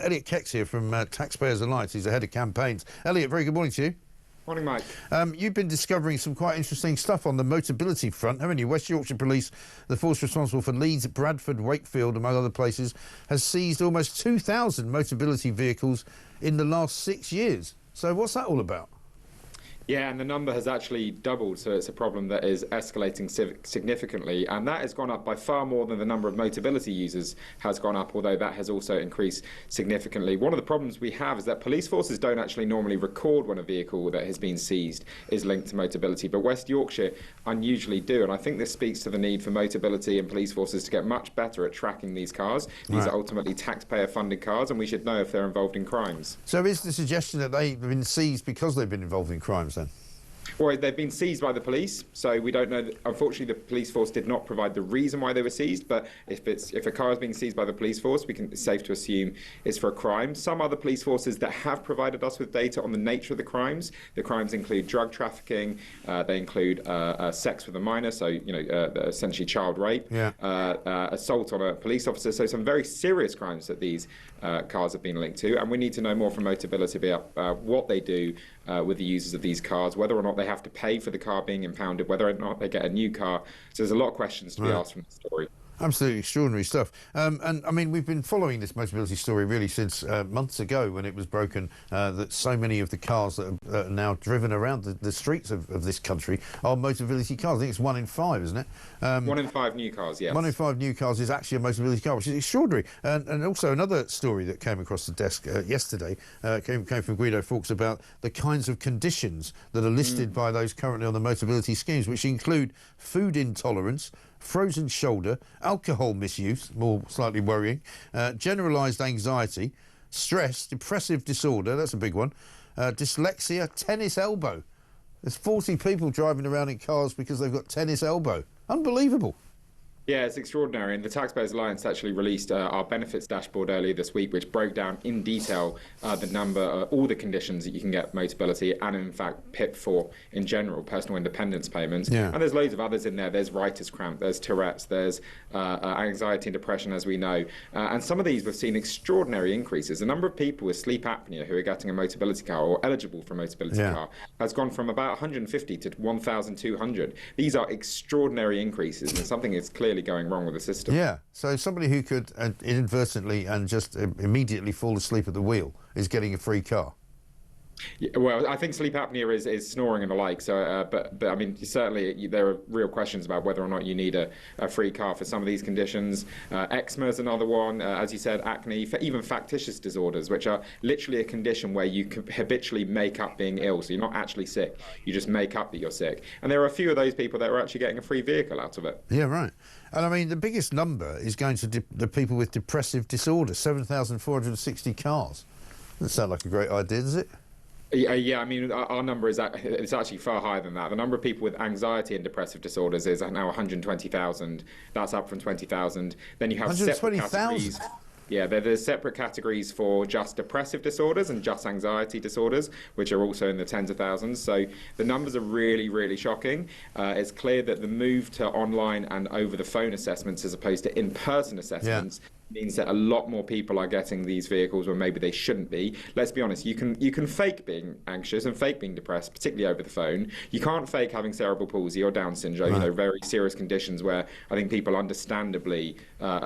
Elliot Keck's here from Taxpayers Alliance. He's the head of campaigns. Elliot, very good morning to you. Morning, Mike. You've been discovering some quite interesting stuff on the Motability front, haven't you? West Yorkshire Police, the force responsible for Leeds, Bradford, Wakefield, among other places, has seized almost 2,000 Motability vehicles in the last 6 years. So what's that all about? Yeah, and the number has actually doubled, so it's a problem that is escalating significantly, and that has gone up by far more than the number of Motability users has gone up, although that has also increased significantly. One of the problems we have is that police forces don't actually normally record when a vehicle that has been seized is linked to Motability, but West Yorkshire unusually do, and I think this speaks to the need for Motability and police forces to get much better at tracking these cars. These are ultimately taxpayer-funded cars, and we should know if they're involved in crimes. So is the suggestion that they've been seized because they've been involved in crimes then? Well, they've been seized by the police, so we don't know. Unfortunately, the police force did not provide the reason why they were seized, but if a car is being seized by the police force, it's safe to assume it's for a crime. Some other police forces that have provided us with data on the nature of the crimes include drug trafficking, they include sex with a minor, so essentially child rape, assault on a police officer, so some very serious crimes that these cars have been linked to, and we need to know more from Motability about what they do with the users of these cars, whether or not they have to pay for the car being impounded, whether or not they get a new car. So there's a lot of questions to be asked from the story. Absolutely extraordinary stuff. And I mean, we've been following this Motability story really since months ago when it was broken that so many of the cars that are now driven around the streets of this country are Motability cars. I think it's 1 in 5, isn't it? 1 in 5 new cars, yes. 1 in 5 new cars is actually a Motability car, which is extraordinary. And also another story that came across the desk yesterday came from Guido Fawkes about the kinds of conditions that are listed by those currently on the Motability schemes, which include food intolerance, frozen shoulder, alcohol misuse, more slightly worrying, generalised anxiety, stress, depressive disorder, that's a big one, dyslexia, tennis elbow. There's 40 people driving around in cars because they've got tennis elbow. Unbelievable. Yeah, it's extraordinary, and the Taxpayers Alliance actually released our benefits dashboard earlier this week, which broke down in detail the number, all the conditions that you can get Motability and, in fact, PIP for in general, personal independence payments. Yeah. And there's loads of others in there. There's writer's cramp, there's Tourette's, there's anxiety and depression, as we know. And some of these we've seen extraordinary increases. The number of people with sleep apnea who are getting a Motability car or eligible for a Motability car has gone from about 150 to 1,200. These are extraordinary increases, and something is clearly going wrong with the system. Yeah, so somebody who could inadvertently and just immediately fall asleep at the wheel is getting a free car. Yeah, well, I think sleep apnea is snoring and the like. So, but I mean, certainly there are real questions about whether or not you need a free car for some of these conditions. Eczema is another one, as you said, acne, even factitious disorders, which are literally a condition where you habitually make up being ill. So you're not actually sick, you just make up that you're sick. And there are a few of those people that are actually getting a free vehicle out of it. Yeah, right. And I mean, the biggest number is going to the people with depressive disorders, 7,460 cars. Doesn't sound like a great idea, does it? Yeah, I mean, our number is it's actually far higher than that. The number of people with anxiety and depressive disorders is now 120,000. That's up from 20,000. Then you have 120,000. Yeah, there's separate categories for just depressive disorders and just anxiety disorders, which are also in the tens of thousands. So the numbers are really, really shocking. It's clear that the move to online and over-the-phone assessments as opposed to in-person assessments means that a lot more people are getting these vehicles when maybe they shouldn't be. Let's be honest, you can fake being anxious and fake being depressed, particularly over the phone. You can't fake having cerebral palsy or Down syndrome, very serious conditions where I think people understandably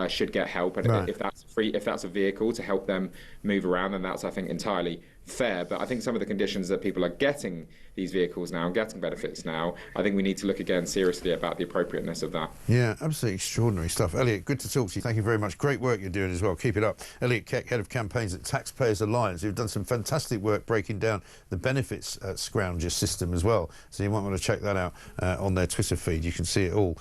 should get help. And if that's a vehicle to help them move around, then that's, I think, entirely fair. But I think some of the conditions that people are getting these vehicles now, getting benefits now, I think we need to look again seriously about the appropriateness of that. Yeah, absolutely extraordinary stuff. Elliot, good to talk to you. Thank you very much. Great work you're doing as well. Keep it up. Elliot Keck, Head of Campaigns at Taxpayers Alliance, who've done some fantastic work breaking down the benefits scrounger system as well. So you might want to check that out on their Twitter feed. You can see it all.